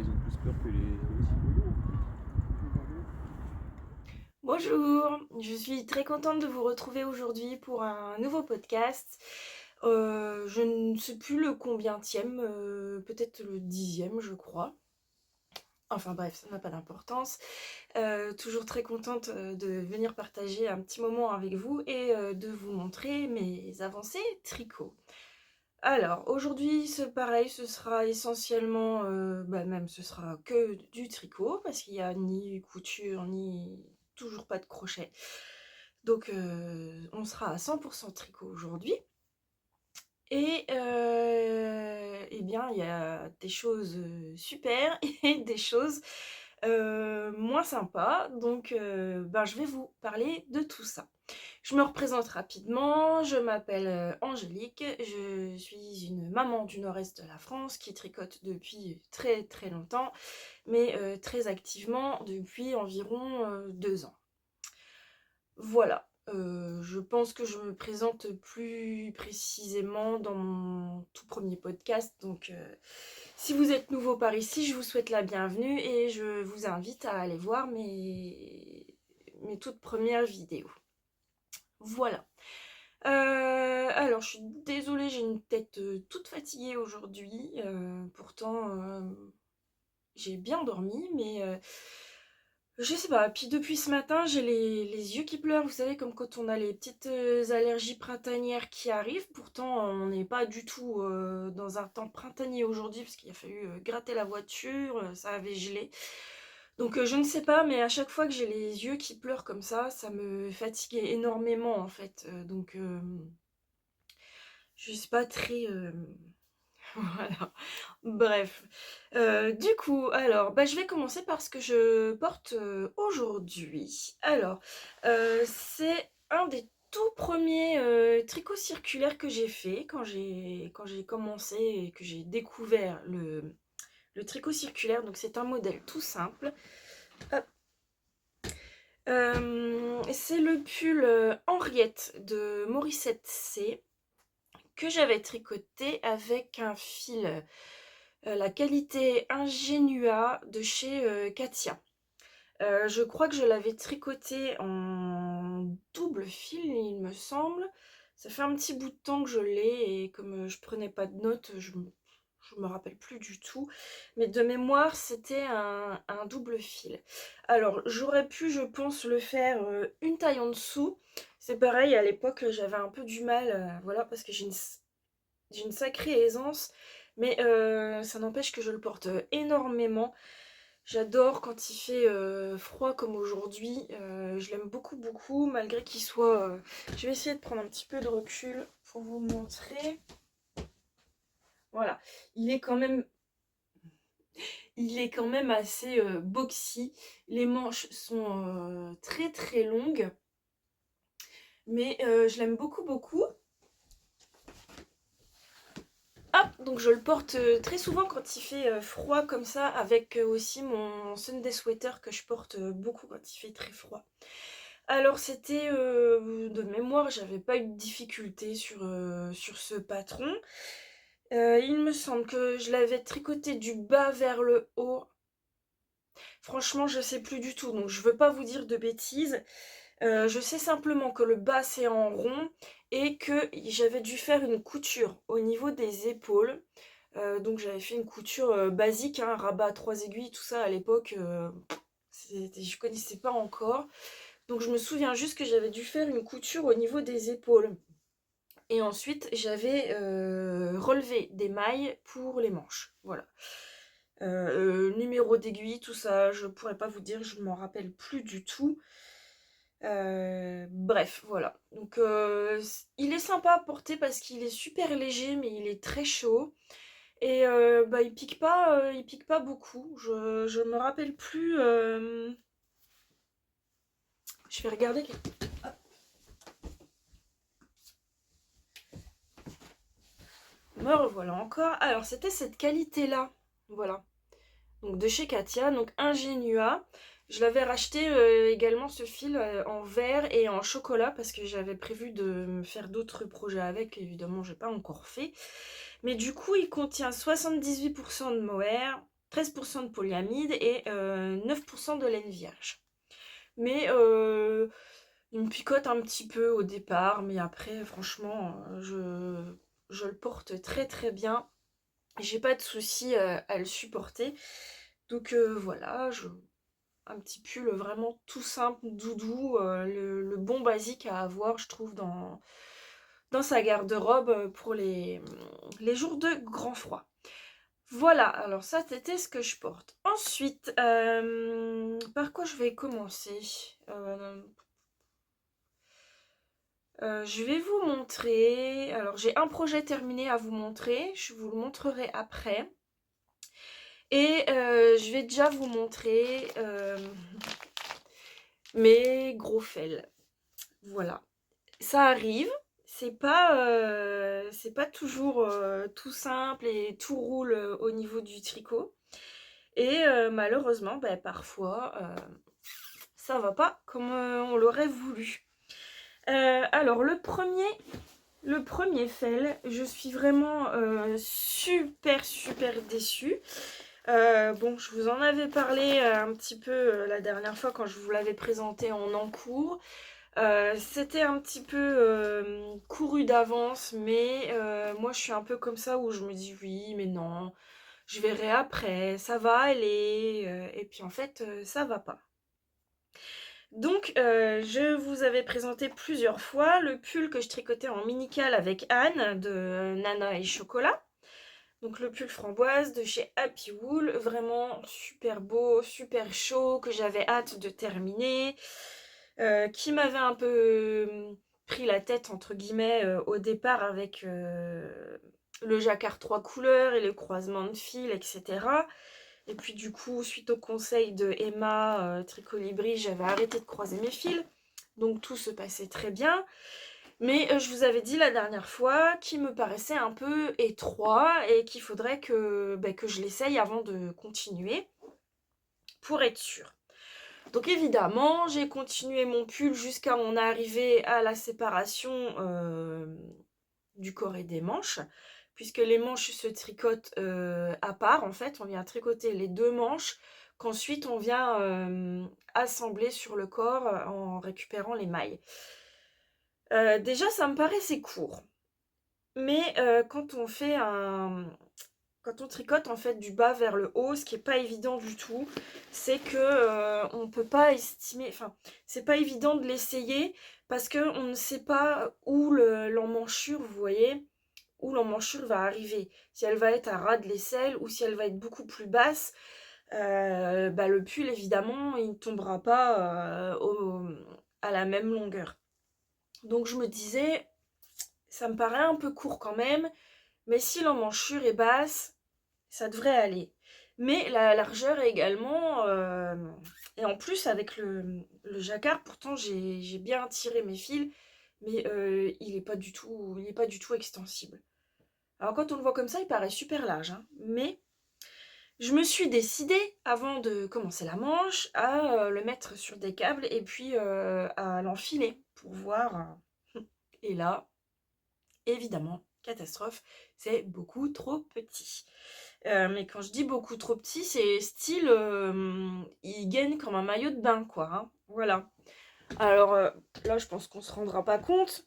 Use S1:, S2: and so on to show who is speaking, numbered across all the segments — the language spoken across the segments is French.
S1: ils ont plus peur que les cigognos.
S2: Bonjour, je suis très contente de vous retrouver aujourd'hui pour un nouveau podcast. Je ne sais plus le combientième, peut-être le 10e je crois. Enfin bref, ça n'a pas d'importance. Toujours très contente de venir partager un petit moment avec vous et de vous montrer mes avancées tricot. Alors aujourd'hui c'est pareil, ce sera essentiellement, même ce sera que du tricot parce qu'il n'y a ni couture ni toujours pas de crochet. Donc on sera à 100% tricot aujourd'hui. Et eh bien il y a des choses super et des choses moins sympas. Donc je vais vous parler de tout ça. Je me représente rapidement, je m'appelle Angélique, je suis une maman du nord-est de la France qui tricote depuis très très longtemps, mais très activement depuis environ 2 ans. Voilà, je pense que je me présente plus précisément dans mon tout premier podcast, donc si vous êtes nouveau par ici, je vous souhaite la bienvenue et je vous invite à aller voir mes toutes premières vidéos. Voilà. Alors, je suis désolée, j'ai une tête toute fatiguée aujourd'hui. Pourtant, j'ai bien dormi, mais je sais pas. Puis depuis ce matin, j'ai les yeux qui pleurent. Vous savez, comme quand on a les petites allergies printanières qui arrivent. Pourtant, on n'est pas du tout dans un temps printanier aujourd'hui, parce qu'il a fallu gratter la voiture, ça avait gelé. Donc je ne sais pas, mais à chaque fois que j'ai les yeux qui pleurent comme ça me fatiguait énormément en fait. Donc je suis pas très... voilà. Bref. Du coup, alors, je vais commencer par ce que je porte aujourd'hui. Alors, c'est un des tout premiers tricots circulaires que j'ai fait quand j'ai commencé et que j'ai découvert le tricot circulaire. Donc c'est un modèle tout simple. Hop. C'est le pull Henriette de Morissette C que j'avais tricoté avec un fil la qualité Ingénua de chez Katia. Je crois que je l'avais tricoté en double fil, il me semble. Ça fait un petit bout de temps que je l'ai et comme je prenais pas de notes, je me rappelle plus du tout. Mais de mémoire, c'était un double fil. Alors, j'aurais pu, je pense, le faire une taille en dessous. C'est pareil, à l'époque, j'avais un peu du mal, voilà, parce que j'ai une sacrée aisance. Mais ça n'empêche que je le porte énormément. J'adore quand il fait froid comme aujourd'hui. Je l'aime beaucoup, beaucoup, malgré qu'il soit... Je vais essayer de prendre un petit peu de recul pour vous montrer. Voilà. Il est quand même, il est quand même assez boxy. Les manches sont très, très longues. Mais je l'aime beaucoup, beaucoup. Hop, donc je le porte très souvent quand il fait froid comme ça, avec aussi mon Sunday sweater que je porte beaucoup quand il fait très froid. Alors c'était de mémoire, j'avais pas eu de difficulté sur ce patron. Il me semble que je l'avais tricoté du bas vers le haut. Franchement, je sais plus du tout, donc je veux pas vous dire de bêtises. Je sais simplement que le bas c'est en rond et que j'avais dû faire une couture au niveau des épaules. Donc j'avais fait une couture basique, hein, rabat à 3 aiguilles, tout ça à l'époque, je connaissais pas encore. Donc je me souviens juste que j'avais dû faire une couture au niveau des épaules. Et ensuite j'avais relevé des mailles pour les manches. Voilà. Numéro d'aiguille, tout ça, je pourrais pas vous dire, je m'en rappelle plus du tout. Bref, voilà. Donc il est sympa à porter parce qu'il est super léger, mais il est très chaud. Et il pique pas beaucoup. Je me rappelle plus. Je vais regarder. Hop. Me revoilà encore. Alors c'était cette qualité-là. Voilà. Donc de chez Katia, donc Ingénua. Je l'avais racheté également ce fil en vert et en chocolat parce que j'avais prévu de me faire d'autres projets avec. Évidemment, j'ai pas encore fait. Mais du coup, il contient 78% de mohair, 13% de polyamide et 9% de laine vierge. Mais il me picote un petit peu au départ, mais après, franchement, je le porte très très bien. J'ai pas de souci à le supporter. Donc voilà, un petit pull vraiment tout simple, doudou, le bon basique à avoir, je trouve, dans sa garde-robe pour les jours de grand froid. Voilà, alors ça c'était ce que je porte. Ensuite, par quoi je vais commencer? Je vais vous montrer. Alors j'ai un projet terminé à vous montrer, je vous le montrerai après. Et je vais déjà vous montrer mes gros fails. Voilà. Ça arrive, c'est pas toujours tout simple et tout roule au niveau du tricot. Et malheureusement, parfois, ça va pas comme on l'aurait voulu. Alors le premier fail, je suis vraiment super déçue. Bon, je vous en avais parlé un petit peu la dernière fois quand je vous l'avais présenté en encours. C'était un petit peu couru d'avance, mais moi je suis un peu comme ça où je me dis oui, mais non, je verrai après, ça va aller, et puis en fait, ça va pas. Donc, je vous avais présenté plusieurs fois le pull que je tricotais en mini-cale avec Anne de Nana et Chocolat. Donc le pull framboise de chez Happy Wool, vraiment super beau, super chaud, que j'avais hâte de terminer, qui m'avait un peu pris la tête entre guillemets au départ avec le jacquard 3 couleurs et le croisement de fils, etc. Et puis du coup, suite au conseil de Emma Tricolibri, j'avais arrêté de croiser mes fils. Donc tout se passait très bien. Mais je vous avais dit la dernière fois qu'il me paraissait un peu étroit et qu'il faudrait que je l'essaye avant de continuer pour être sûre. Donc évidemment, j'ai continué mon pull jusqu'à en arriver à la séparation du corps et des manches, puisque les manches se tricotent à part. En fait, on vient tricoter les deux manches, qu'ensuite on vient assembler sur le corps en récupérant les mailles. Déjà, ça me paraissait court. Mais quand on tricote en fait du bas vers le haut, ce qui est pas évident du tout, c'est que on peut pas estimer, enfin c'est pas évident de l'essayer parce que on ne sait pas où l'emmanchure, vous voyez, où l'emmanchure va arriver. Si elle va être à ras de l'aisselle ou si elle va être beaucoup plus basse, le pull évidemment il ne tombera pas à la même longueur. Donc je me disais, ça me paraît un peu court quand même, mais si l'emmanchure est basse, ça devrait aller. Mais la largeur également, et en plus avec le jacquard, pourtant j'ai bien tiré mes fils, mais il n'est pas du tout extensible. Alors quand on le voit comme ça, il paraît super large, hein, mais je me suis décidée, avant de commencer la manche, à le mettre sur des câbles et puis à l'enfiler pour voir. Et là, évidemment, catastrophe, c'est beaucoup trop petit. Mais quand je dis beaucoup trop petit, c'est style, il gagne comme un maillot de bain, quoi, hein. Voilà. Alors là, je pense qu'on se rendra pas compte.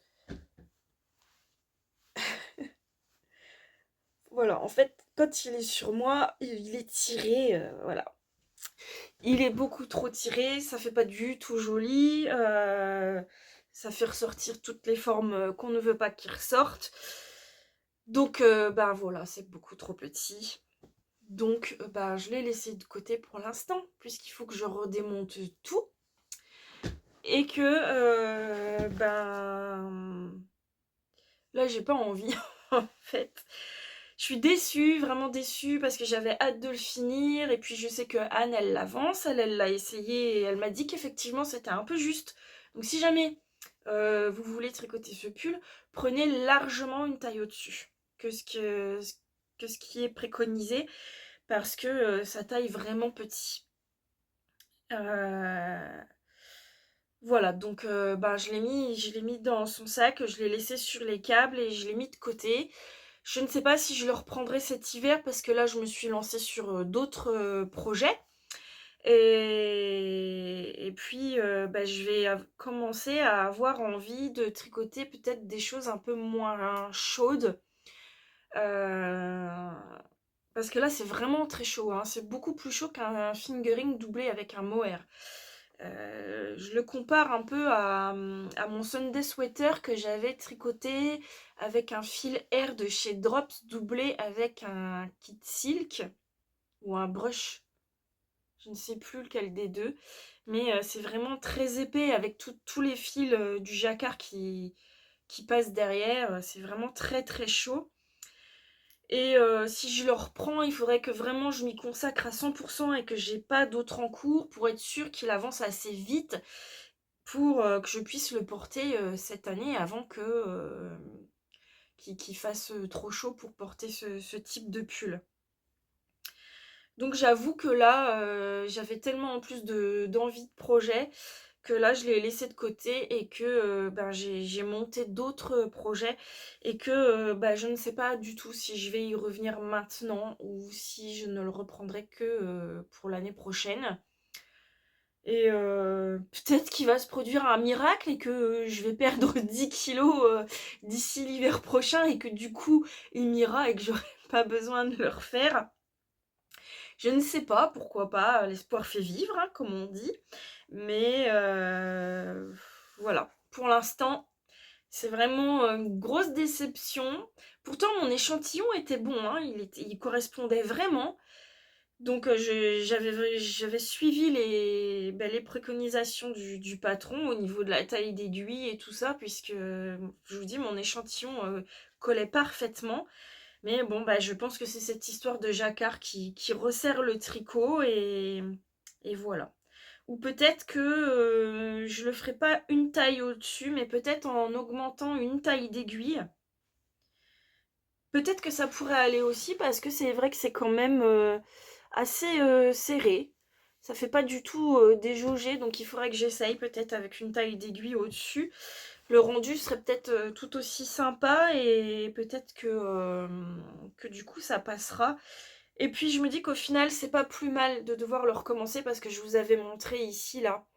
S2: Voilà, en fait, quand il est sur moi, il est tiré, voilà. Il est beaucoup trop tiré, ça fait pas du tout joli, ça fait ressortir toutes les formes qu'on ne veut pas qu'ils ressortent. Donc, voilà, c'est beaucoup trop petit. Donc, je l'ai laissé de côté pour l'instant, puisqu'il faut que je redémonte tout. Et que, là, j'ai pas envie, en fait. Je suis déçue, vraiment déçue, parce que j'avais hâte de le finir. Et puis, je sais que Anne, elle l'avance, elle l'a essayé, et elle m'a dit qu'effectivement, c'était un peu juste. Donc, si jamais vous voulez tricoter ce pull, prenez largement une taille au-dessus que ce qui est préconisé, parce que ça taille vraiment petit. Voilà, donc je l'ai mis dans son sac, je l'ai laissé sur les câbles et je l'ai mis de côté. Je ne sais pas si je le reprendrai cet hiver parce que là, je me suis lancée sur, d'autres, projets et puis, bah, je vais commencer à avoir envie de tricoter peut-être des choses un peu moins chaudes, heu, parce que là, c'est vraiment très chaud, hein. C'est beaucoup plus chaud qu'un fingering doublé avec un mohair. Je le compare un peu à mon Sunday sweater que j'avais tricoté avec un fil air de chez Drops doublé avec un kit silk ou un brush, je ne sais plus lequel des deux, mais c'est vraiment très épais avec tous les fils du jacquard qui passent derrière, c'est vraiment très très chaud. Et si je le reprends, il faudrait que vraiment je m'y consacre à 100% et que j'ai pas d'autres en cours pour être sûre qu'il avance assez vite pour, que je puisse le porter, cette année avant que, qu'il fasse, trop chaud pour porter ce type de pull. Donc j'avoue que là, j'avais tellement en plus d'envie de projet que là je l'ai laissé de côté et que, ben, j'ai monté d'autres projets et que, bah, je ne sais pas du tout si je vais y revenir maintenant ou si je ne le reprendrai que, pour l'année prochaine. Et peut-être qu'il va se produire un miracle et que je vais perdre 10 kilos d'ici l'hiver prochain et que du coup, il m'ira et que j'aurai pas besoin de le refaire. Je ne sais pas, pourquoi pas, l'espoir fait vivre, hein, comme on dit. Mais voilà, pour l'instant, c'est vraiment, une grosse déception. Pourtant mon échantillon était bon, hein, il correspondait vraiment. Donc j'avais suivi les préconisations du patron au niveau de la taille d'aiguille et tout ça puisque, je vous dis mon échantillon, collait parfaitement. Mais bon, bah, je pense que c'est cette histoire de jacquard qui resserre le tricot et voilà. Ou peut-être que, je le ferai pas une taille au-dessus, mais peut-être en augmentant une taille d'aiguille. Peut-être que ça pourrait aller aussi parce que c'est vrai que c'est quand même, assez, serré. Ça fait pas du tout, déjauger, donc il faudrait que j'essaye peut-être avec une taille d'aiguille au-dessus. Le rendu serait peut-être, tout aussi sympa et peut-être que du coup ça passera. Et puis je me dis qu'au final, c'est pas plus mal de devoir le recommencer parce que je vous avais montré ici, là,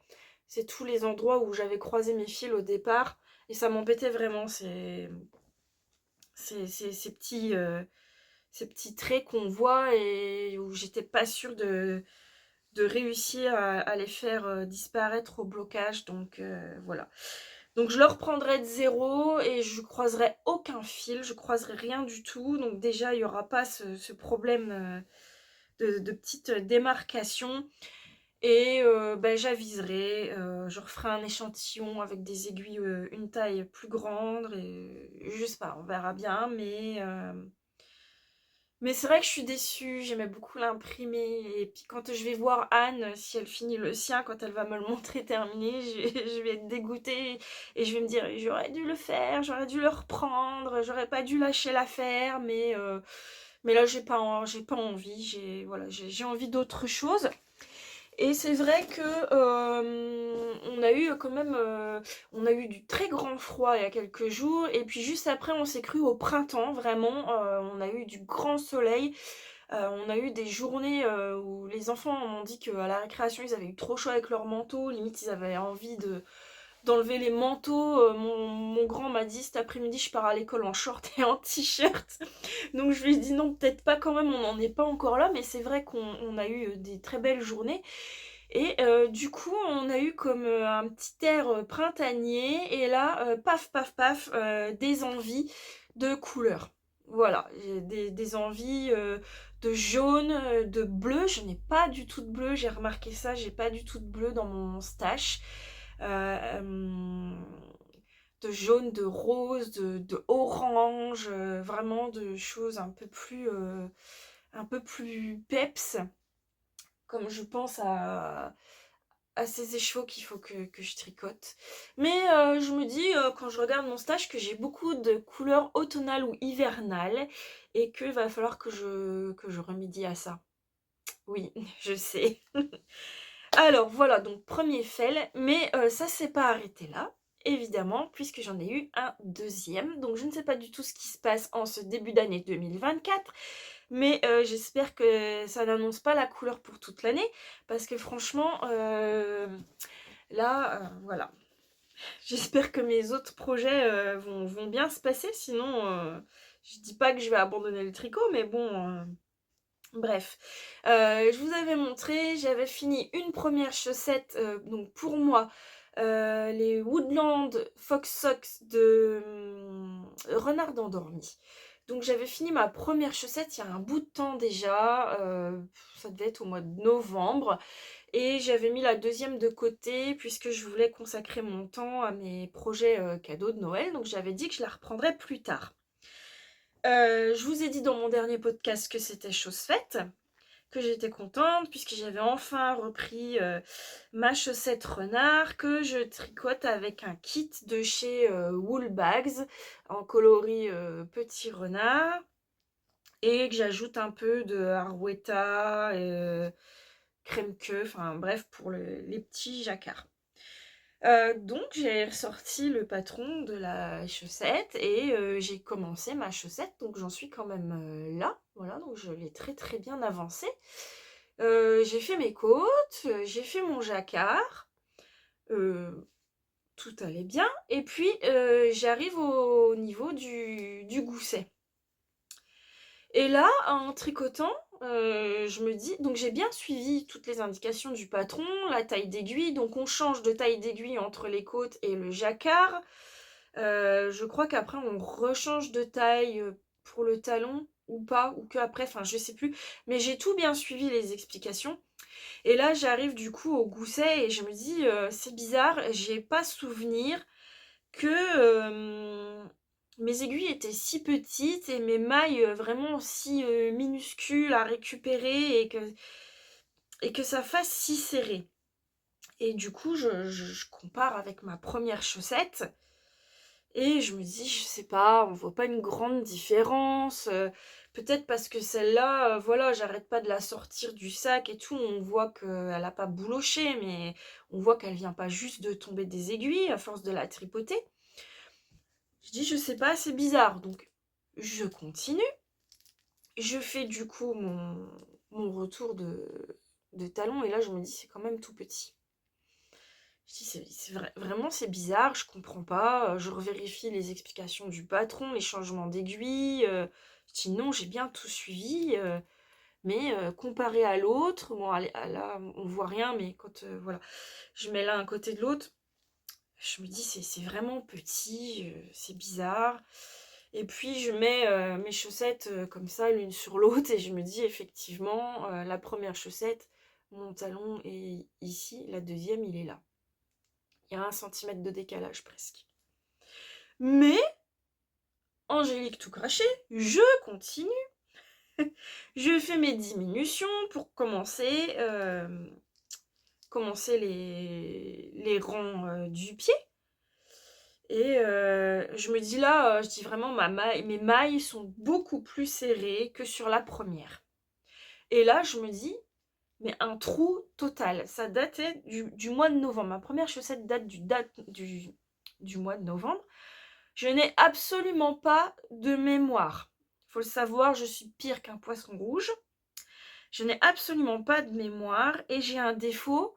S2: c'est tous les endroits où j'avais croisé mes fils au départ et ça m'embêtait vraiment, ces petits traits qu'on voit et où j'étais pas sûre de réussir à les faire disparaître au blocage. Donc voilà. Donc je le reprendrai de zéro et je croiserai aucun fil, je croiserai rien du tout. Donc déjà, il n'y aura pas ce problème de petite démarcation. Et ben, j'aviserai, je referai un échantillon avec des aiguilles une taille plus grande. Et je sais pas, on verra bien. Mais c'est vrai que je suis déçue, j'aimais beaucoup l'imprimer. Et puis quand je vais voir Anne, si elle finit le sien, quand elle va me le montrer terminé, je vais être dégoûtée. Et je vais me dire, j'aurais dû le faire, j'aurais dû le reprendre, j'aurais pas dû lâcher l'affaire. Mais là, j'ai pas envie, voilà, j'ai envie d'autre chose. Et c'est vrai que on a eu quand même on a eu du très grand froid il y a quelques jours et puis juste après on s'est cru au printemps vraiment, on a eu du grand soleil, on a eu des journées où les enfants m'ont dit qu'à la récréation ils avaient eu trop chaud avec leurs manteaux, limite ils avaient envie d'enlever les manteaux. Mon grand m'a dit cet après-midi je pars à l'école en short et en t-shirt. Donc je lui ai dit non, peut-être pas quand même, on n'en est pas encore là, mais c'est vrai qu'on a eu des très belles journées. Et du coup, on a eu comme un petit air printanier, et là, paf, paf, paf, des envies de couleurs. Voilà, j'ai des envies de jaune, de bleu. Je n'ai pas du tout de bleu, j'ai remarqué ça, j'ai pas du tout de bleu dans mon stash. De jaune, de rose, de orange, vraiment de choses un peu plus peps, comme je pense à ces écheveaux qu'il faut que je tricote. Mais je me dis, quand je regarde mon stage, que j'ai beaucoup de couleurs automnales ou hivernales et qu'il va falloir que je remédie à ça. Oui, je sais. Alors voilà, donc premier fail, mais ça s'est pas arrêté là. évidemment, puisque j'en ai eu un deuxième. Donc je ne sais pas du tout ce qui se passe en ce début d'année 2024, mais j'espère que ça n'annonce pas la couleur pour toute l'année, parce que franchement, là, voilà. J'espère que mes autres projets vont bien se passer, sinon je dis pas que je vais abandonner le tricot, mais bon, bref. Je vous avais montré, j'avais fini une première chaussette, donc pour moi, les Woodland Fox Socks de Renard endormi. Donc j'avais fini ma première chaussette il y a un bout de temps déjà, ça devait être au mois de novembre. Et j'avais mis la deuxième de côté puisque je voulais consacrer mon temps à mes projets cadeaux de Noël. Donc j'avais dit que je la reprendrais plus tard. Je vous ai dit dans mon dernier podcast que c'était chose faite, que j'étais contente puisque j'avais enfin repris ma chaussette renard que je tricote avec un kit de chez Wool Bags en coloris petit renard et que j'ajoute un peu de Arwetta, crème queue, enfin bref pour les petits jacquards. Donc j'ai ressorti le patron de la chaussette et j'ai commencé ma chaussette, donc j'en suis quand même là, voilà, donc je l'ai très très bien avancée. J'ai fait mes côtes, j'ai fait mon jacquard, tout allait bien, et puis j'arrive au niveau du gousset. Et là, en tricotant, je me dis, donc j'ai bien suivi toutes les indications du patron, la taille d'aiguille, donc on change de taille d'aiguille entre les côtes et le jacquard. Je crois qu'après on rechange de taille pour le talon ou pas, ou qu'après, enfin je sais plus, mais j'ai tout bien suivi les explications. Et là j'arrive du coup au gousset et je me dis, c'est bizarre, j'ai pas souvenir que mes aiguilles étaient si petites et mes mailles vraiment si minuscules à récupérer et que ça fasse si serré. Et du coup, je compare avec ma première chaussette et je me dis, je sais pas, on voit pas une grande différence. Peut-être parce que celle-là, voilà, j'arrête pas de la sortir du sac et tout, on voit qu'elle a pas bouloché, mais on voit qu'elle vient pas juste de tomber des aiguilles à force de la tripoter. Je dis, je sais pas, c'est bizarre. Donc, je continue. Je fais du coup mon retour de talon. Et là, je me dis, c'est quand même tout petit. Je dis, vraiment, c'est bizarre. Je comprends pas. Je revérifie les explications du patron, les changements d'aiguille. Je dis, non, j'ai bien tout suivi. Mais comparé à l'autre, bon, là, on voit rien. Mais quand voilà, je mets l'un à côté de l'autre, je me dis, c'est vraiment petit. C'est bizarre. Et puis je mets mes chaussettes comme ça l'une sur l'autre et je me dis effectivement la première chaussette, mon talon est ici, la deuxième il est là. Il y a 1 centimètre de décalage presque. Mais, Angélique tout craché, je continue. Je fais mes diminutions pour commencer les rangs du pied. Et je me dis là, je dis vraiment, mes mailles sont beaucoup plus serrées que sur la première. Et là, je me dis, mais un trou total. Ça datait du mois de novembre. Ma première chaussette date du mois de novembre. Je n'ai absolument pas de mémoire. Il faut le savoir, je suis pire qu'un poisson rouge. Je n'ai absolument pas de mémoire et j'ai un défaut.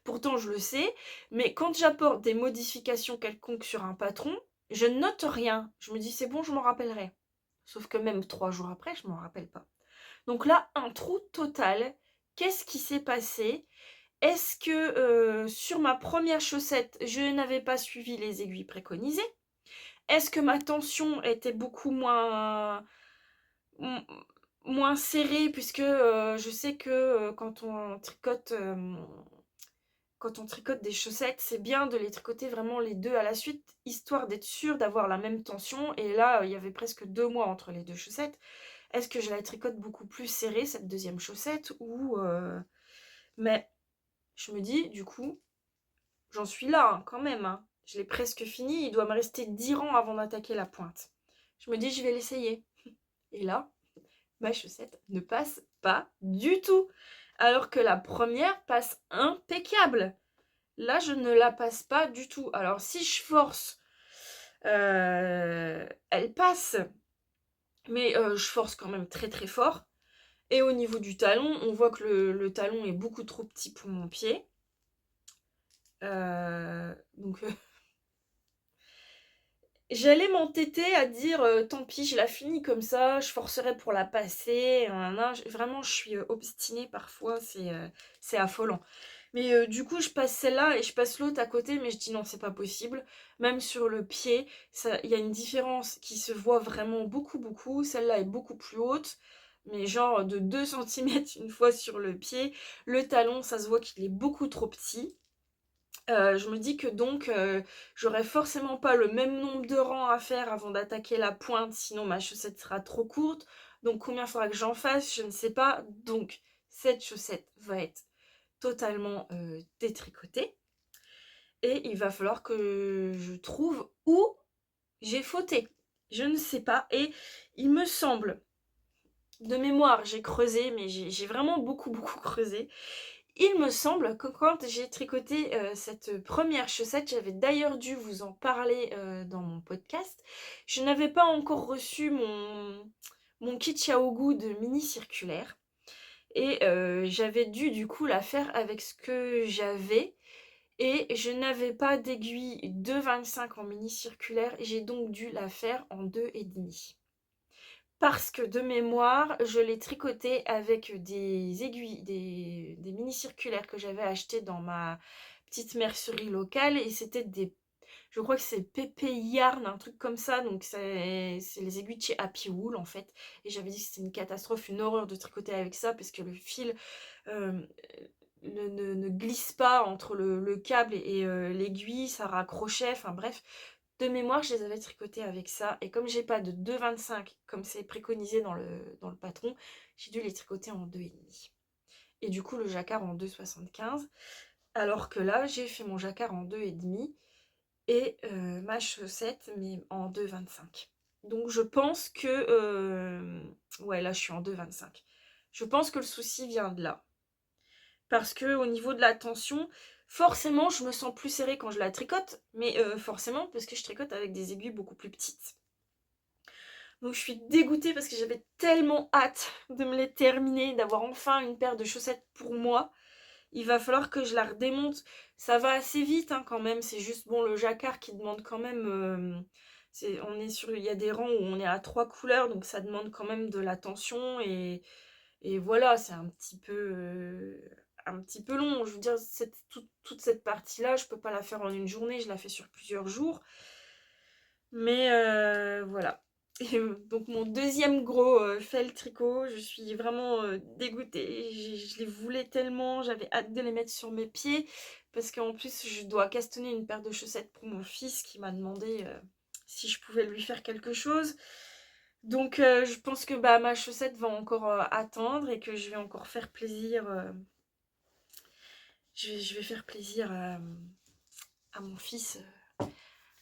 S2: Pourtant je le sais, mais quand j'apporte des modifications quelconques sur un patron, je ne note rien. Je me dis c'est bon, je m'en rappellerai. Sauf que même 3 jours après, je m'en rappelle pas. Donc là, un trou total. Qu'est-ce qui s'est passé? Est-ce que sur ma première chaussette, je n'avais pas suivi les aiguilles préconisées? Est-ce que ma tension était beaucoup moins serrée, puisque je sais que quand on tricote des chaussettes, c'est bien de les tricoter vraiment les deux à la suite, histoire d'être sûr d'avoir la même tension. Et là, il y avait presque 2 mois entre les deux chaussettes. Est-ce que je la tricote beaucoup plus serrée, cette deuxième chaussette, ou... Mais je me dis, du coup, j'en suis là, hein, quand même. Hein. Je l'ai presque fini, il doit me rester 10 rangs avant d'attaquer la pointe. Je me dis, je vais l'essayer. Et là, ma chaussette ne passe pas du tout. Alors que la première passe impeccable. Là, je ne la passe pas du tout. Alors, si je force, elle passe, mais je force quand même très très fort. Et au niveau du talon, on voit que le talon est beaucoup trop petit pour mon pied. Donc, j'allais m'entêter à dire tant pis, je la finis comme ça, je forcerai pour la passer. Vraiment, je suis obstinée parfois, c'est affolant. Mais du coup, je passe celle-là et je passe l'autre à côté, mais je dis non, c'est pas possible. Même sur le pied, il y a une différence qui se voit vraiment beaucoup, beaucoup. Celle-là est beaucoup plus haute, mais genre de 2 centimètres une fois sur le pied. Le talon, ça se voit qu'il est beaucoup trop petit. Je me dis que donc j'aurai forcément pas le même nombre de rangs à faire avant d'attaquer la pointe, sinon ma chaussette sera trop courte. Donc combien faudra que j'en fasse, je ne sais pas. Donc cette chaussette va être totalement détricotée. Et il va falloir que je trouve où j'ai fauté. Je ne sais pas. Et il me semble, de mémoire, j'ai creusé, mais j'ai vraiment beaucoup, beaucoup creusé. Il me semble que quand j'ai tricoté cette première chaussette, j'avais d'ailleurs dû vous en parler dans mon podcast, je n'avais pas encore reçu mon kit Xiaogu de mini circulaire. Et j'avais dû du coup la faire avec ce que j'avais. Et je n'avais pas d'aiguille 2,25 en mini circulaire. J'ai donc dû la faire en 2,5. Parce que de mémoire, je l'ai tricoté avec des aiguilles, des mini circulaires que j'avais achetées dans ma petite mercerie locale. Et c'était je crois que c'est Pépé Yarn, un truc comme ça. Donc c'est les aiguilles de chez Happy Wool en fait. Et j'avais dit que c'était une catastrophe, une horreur de tricoter avec ça parce que le fil euh, ne glisse pas entre le câble et l'aiguille, ça raccrochait, enfin bref. De mémoire, je les avais tricotées avec ça. Et comme j'ai pas de 2,25 comme c'est préconisé dans le patron, j'ai dû les tricoter en 2,5. Et du coup, le jacquard en 2,75. Alors que là, j'ai fait mon jacquard en 2,5 et ma chaussette, mais en 2,25. Donc je pense que... ouais, là, je suis en 2,25. Je pense que le souci vient de là. Parce que au niveau de la tension, forcément, je me sens plus serrée quand je la tricote, mais forcément parce que je tricote avec des aiguilles beaucoup plus petites. Donc je suis dégoûtée parce que j'avais tellement hâte de me les terminer, d'avoir enfin une paire de chaussettes pour moi. Il va falloir que je la redémonte. Ça va assez vite hein, quand même, c'est juste bon le jacquard qui demande quand même... il y a des rangs où on est à 3 couleurs, donc ça demande quand même de l'attention et voilà, c'est un petit peu long. Je veux dire, toute cette partie-là, je peux pas la faire en une journée, je la fais sur plusieurs jours. Mais voilà. Et, donc mon deuxième gros fail tricot, je suis vraiment dégoûtée. Je les voulais tellement, j'avais hâte de les mettre sur mes pieds. Parce qu'en plus, je dois castonner une paire de chaussettes pour mon fils qui m'a demandé si je pouvais lui faire quelque chose. Donc je pense que bah, ma chaussette va encore attendre et que je vais encore faire plaisir. Je vais faire plaisir à mon fils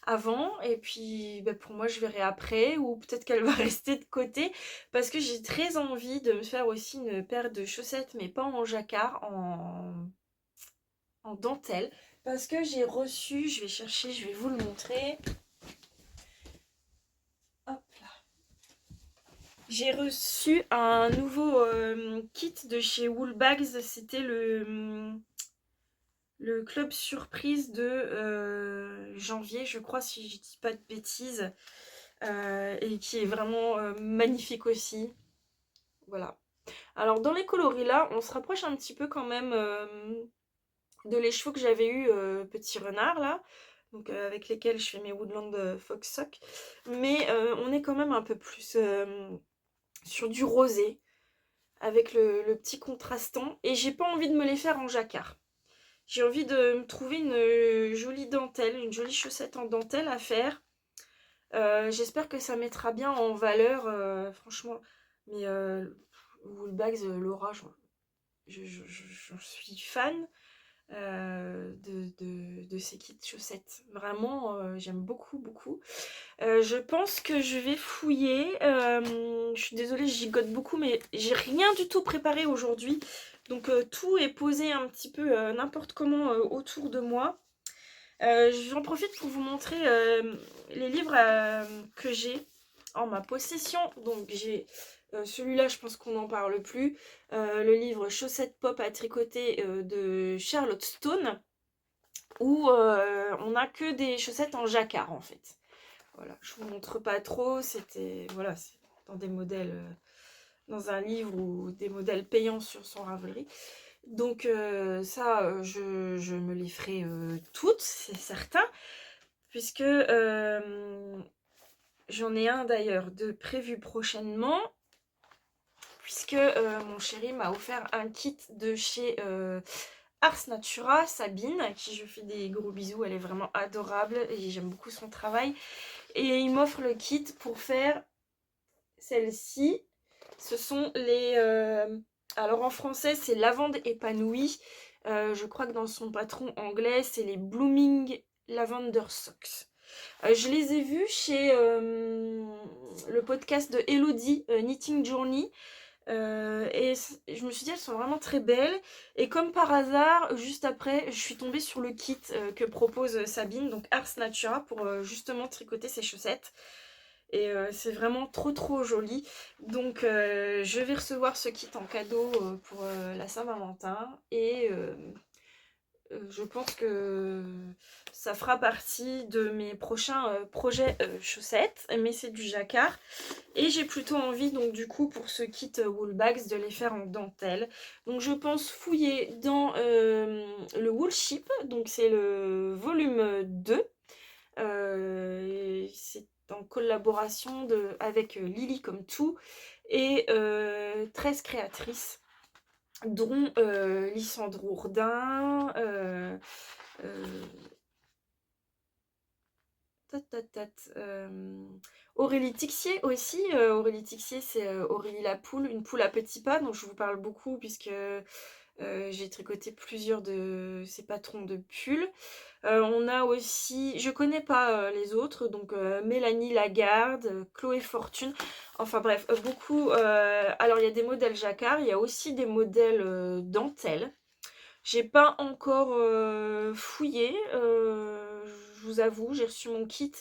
S2: avant. Et puis bah, pour moi je verrai après. Ou peut-être qu'elle va rester de côté. Parce que j'ai très envie de me faire aussi une paire de chaussettes. Mais pas en jacquard, en dentelle. Parce que j'ai reçu, je vais chercher, je vais vous le montrer. Hop là. J'ai reçu un nouveau kit de chez Woolbags. C'était le club surprise de janvier, je crois, si je dis pas de bêtises. Et qui est vraiment magnifique aussi. Voilà. Alors, dans les coloris là, on se rapproche un petit peu quand même de les chevaux que j'avais eu petit renard là. Donc, avec lesquels je fais mes Woodland Fox Sock. Mais on est quand même un peu plus sur du rosé. Avec le petit contrastant. Et j'ai pas envie de me les faire en jacquard. J'ai envie de me trouver une jolie dentelle, une jolie chaussette en dentelle à faire. J'espère que ça mettra bien en valeur, franchement. Mais Woolbags, Laura, j'en suis fan de ces kits chaussettes. Vraiment, j'aime beaucoup, beaucoup. Je pense que je vais fouiller. Je suis désolée, je gigote beaucoup, mais j'ai rien du tout préparé aujourd'hui. Donc tout est posé un petit peu n'importe comment autour de moi. J'en profite pour vous montrer les livres que j'ai en ma possession. Donc j'ai celui-là, je pense qu'on n'en parle plus. Le livre Chaussettes pop à tricoter de Charlotte Stone, où on n'a que des chaussettes en jacquard en fait. Voilà, je vous montre pas trop, c'était voilà, c'est dans des modèles, dans un livre ou des modèles payants sur son Ravelry. Donc ça, je me les ferai toutes, c'est certain, puisque j'en ai un d'ailleurs de prévu prochainement, puisque mon chéri m'a offert un kit de chez Ars Natura, Sabine, à qui je fais des gros bisous, elle est vraiment adorable et j'aime beaucoup son travail. Et il m'offre le kit pour faire celle-ci. Ce sont les... alors en français, c'est lavande épanouie. Je crois que dans son patron anglais, c'est les Blooming Lavender Socks. Je les ai vus chez le podcast de Elodie, Knitting Journey. Et je me suis dit, elles sont vraiment très belles. Et comme par hasard, juste après, je suis tombée sur le kit que propose Sabine, donc Ars Natura, pour justement tricoter ses chaussettes. Et c'est vraiment trop joli. Donc je vais recevoir ce kit en cadeau pour la Saint-Valentin. Et je pense que ça fera partie de mes prochains projets chaussettes. Mais c'est du jacquard. Et j'ai plutôt envie, donc du coup, pour ce kit wool bags, de les faire en dentelle. Donc je pense fouiller dans le Wool Ship. Donc c'est le volume 2. C'est en collaboration avec Lily comme tout et 13 créatrices, dont Lysandre Ourdin, Aurélie Tixier aussi. Aurélie Tixier, c'est Aurélie la poule, une poule à petits pas, dont je vous parle beaucoup puisque j'ai tricoté plusieurs de ses patrons de pulls. On a aussi, je connais pas les autres, donc Mélanie Lagarde, Chloé Fortune, enfin bref, beaucoup. Alors il y a des modèles jacquard, il y a aussi des modèles dentelle. J'ai pas encore fouillé, je vous avoue, j'ai reçu mon kit.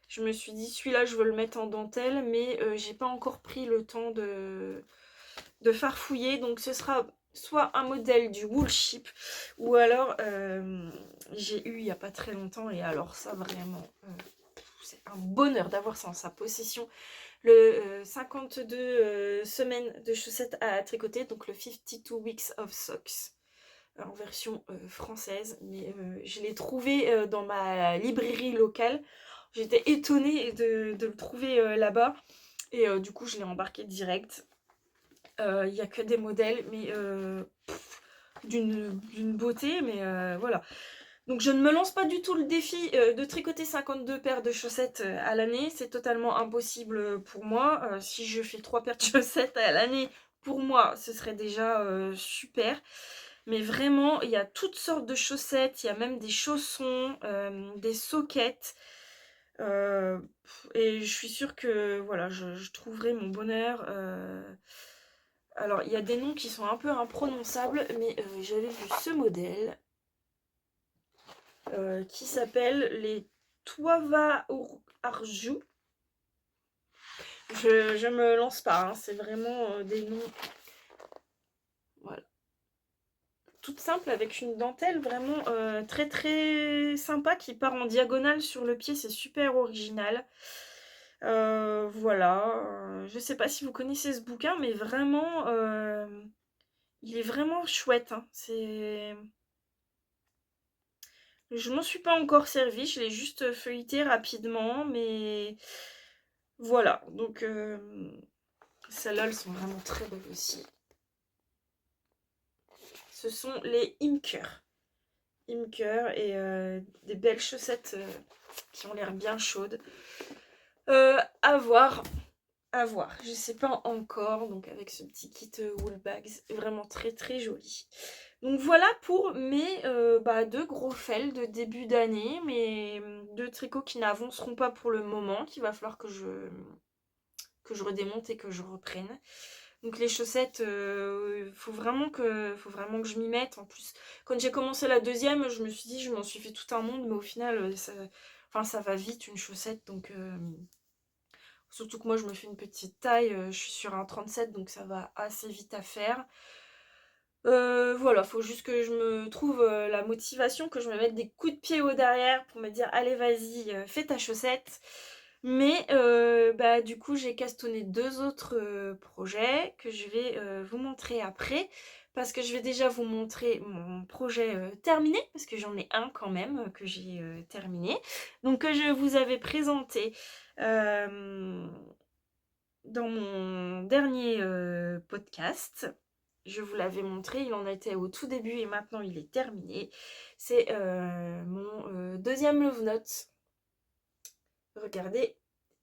S2: Je me suis dit, celui-là, je veux le mettre en dentelle, mais j'ai pas encore pris le temps de farfouiller. Donc ce sera soit un modèle du Wool Ship, ou alors j'ai eu il n'y a pas très longtemps, et alors ça vraiment, c'est un bonheur d'avoir ça en sa possession, le 52 semaines de chaussettes à tricoter, donc le 52 Weeks of Socks, en version française, mais je l'ai trouvé dans ma librairie locale. J'étais étonnée de le trouver là-bas, et du coup je l'ai embarqué direct. Il n'y a que des modèles, mais d'une beauté, mais voilà. Donc je ne me lance pas du tout le défi de tricoter 52 paires de chaussettes à l'année. C'est totalement impossible pour moi. Si je fais 3 paires de chaussettes à l'année, pour moi, ce serait déjà super. Mais vraiment, il y a toutes sortes de chaussettes. Il y a même des chaussons, des soquettes. Et je suis sûre que voilà, je trouverai mon bonheur. Alors, il y a des noms qui sont un peu imprononçables, mais j'avais vu ce modèle qui s'appelle les Tuava Arju. Je me lance pas, hein, c'est vraiment des noms, voilà, toutes simples, avec une dentelle vraiment très sympa qui part en diagonale sur le pied, c'est super original. Voilà, je sais pas si vous connaissez ce bouquin, mais vraiment, il est vraiment chouette, hein. Je m'en suis pas encore servi, je l'ai juste feuilleté rapidement, mais voilà. Donc celles-là, elles sont vraiment très belles aussi. Ce sont les Imker. Imker, et des belles chaussettes qui ont l'air bien chaudes. À voir. À voir. Je sais pas encore. Donc avec ce petit kit wool bags, vraiment très joli. Donc voilà pour mes 2 gros fails de début d'année, mes 2 tricots qui n'avanceront pas pour le moment, qu'il va falloir que je redémonte et que je reprenne. Donc les chaussettes, faut vraiment que je m'y mette. En plus, quand j'ai commencé la deuxième, je me suis dit, je m'en suis fait tout un monde, mais au final, ça va vite une chaussette. Donc, surtout que moi, je me fais une petite taille, je suis sur un 37, donc ça va assez vite à faire. Voilà, faut juste que je me trouve la motivation, que je me mette des coups de pied au derrière pour me dire allez vas-y, fais ta chaussette. Mais bah du coup j'ai castonné deux autres projets que je vais vous montrer après. Parce que je vais déjà vous montrer mon projet terminé, parce que j'en ai un quand même que j'ai terminé. Donc que je vous avais présenté dans mon dernier podcast. Je vous l'avais montré, il en était au tout début et maintenant il est terminé. C'est mon deuxième Love Note. Regardez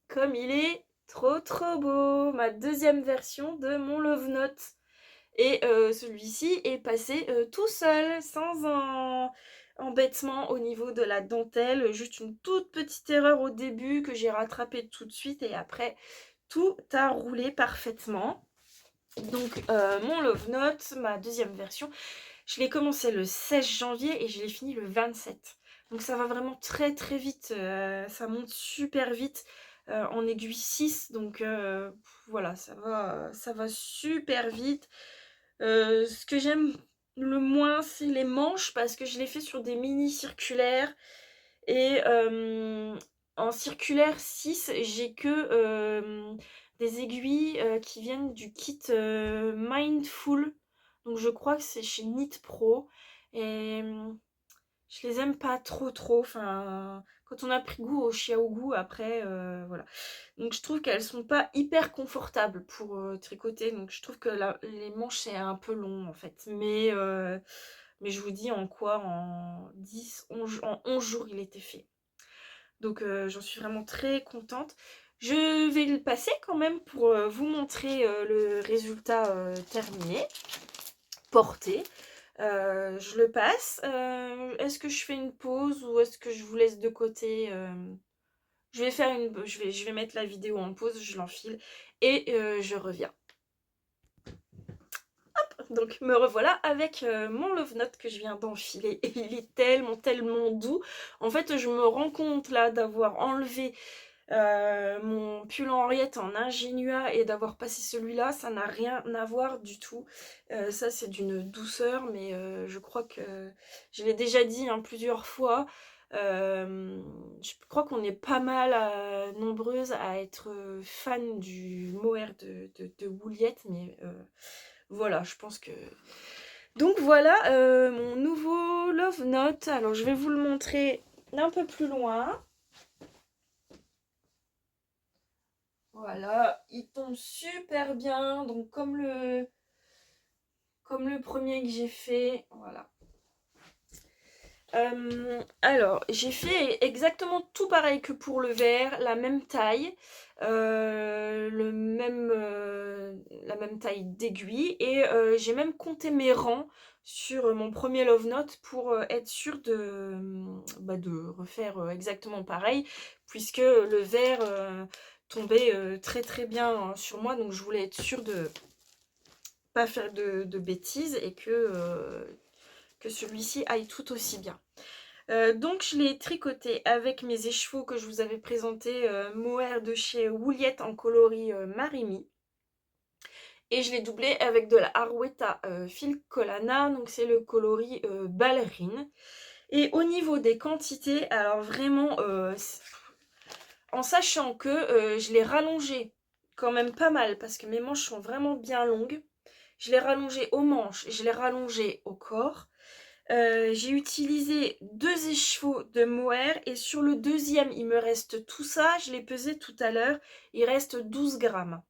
S2: comme il est trop trop beau. Ma deuxième version de mon Love Note. Et celui-ci est passé tout seul, sans un embêtement au niveau de la dentelle. Juste une toute petite erreur au début que j'ai rattrapée tout de suite et après tout a roulé parfaitement. Donc mon Love Note, ma deuxième version, je l'ai commencé le 16 janvier et je l'ai fini le 27. Donc ça va vraiment très très vite, ça monte super vite en aiguille 6. Donc voilà, ça va super vite. Ce que j'aime le moins, c'est les manches parce que je l'ai fait sur des mini circulaires. Et en circulaire 6, j'ai que des aiguilles qui viennent du kit Mindful. Donc je crois que c'est chez Knit Pro. Et je les aime pas trop trop. Enfin, quand on a pris goût au Xiaogu, après, voilà. Donc je trouve qu'elles sont pas hyper confortables pour tricoter. Donc je trouve que les manches c'est un peu long en fait. Mais je vous dis en quoi, en 11 jours il était fait. Donc j'en suis vraiment très contente. Je vais le passer quand même pour vous montrer le résultat terminé, porté. Je le passe. Est-ce que je fais une pause ou est-ce que je vous laisse de côté je vais mettre la vidéo en pause, je l'enfile et je reviens. Donc me revoilà avec mon Love Note que je viens d'enfiler et il est tellement tellement doux. En fait je me rends compte là d'avoir enlevé mon pull Henriette en ingénua et d'avoir passé celui-là, ça n'a rien à voir du tout. Ça c'est d'une douceur, mais je crois que je l'ai déjà dit hein, plusieurs fois. Je crois qu'on est pas mal nombreuses à être fan du mohair de Wouliette, mais voilà, je pense que... Donc voilà, mon nouveau Love Note. Alors je vais vous le montrer d'un peu plus loin. Voilà, il tombe super bien, donc comme le premier que j'ai fait, voilà. Alors, j'ai fait exactement tout pareil que pour le vert, la même taille, la même taille d'aiguille, et j'ai même compté mes rangs sur mon premier Love Note pour être sûre de refaire exactement pareil, puisque le vert tombait très très bien hein, sur moi, donc je voulais être sûre de pas faire de bêtises et que celui-ci aille tout aussi bien. Donc je l'ai tricoté avec mes écheveaux que je vous avais présenté, mohair de chez Wouliette en coloris Marimi. Et je l'ai doublé avec de la Arwetta Fil Colana, donc c'est le coloris ballerine. Et au niveau des quantités, alors vraiment, en sachant que je l'ai rallongé quand même pas mal, parce que mes manches sont vraiment bien longues. Je l'ai rallongé aux manches, je l'ai rallongé au corps. J'ai utilisé 2 écheveaux de mohair et sur le deuxième il me reste tout ça, je l'ai pesé tout à l'heure, il reste 12 grammes.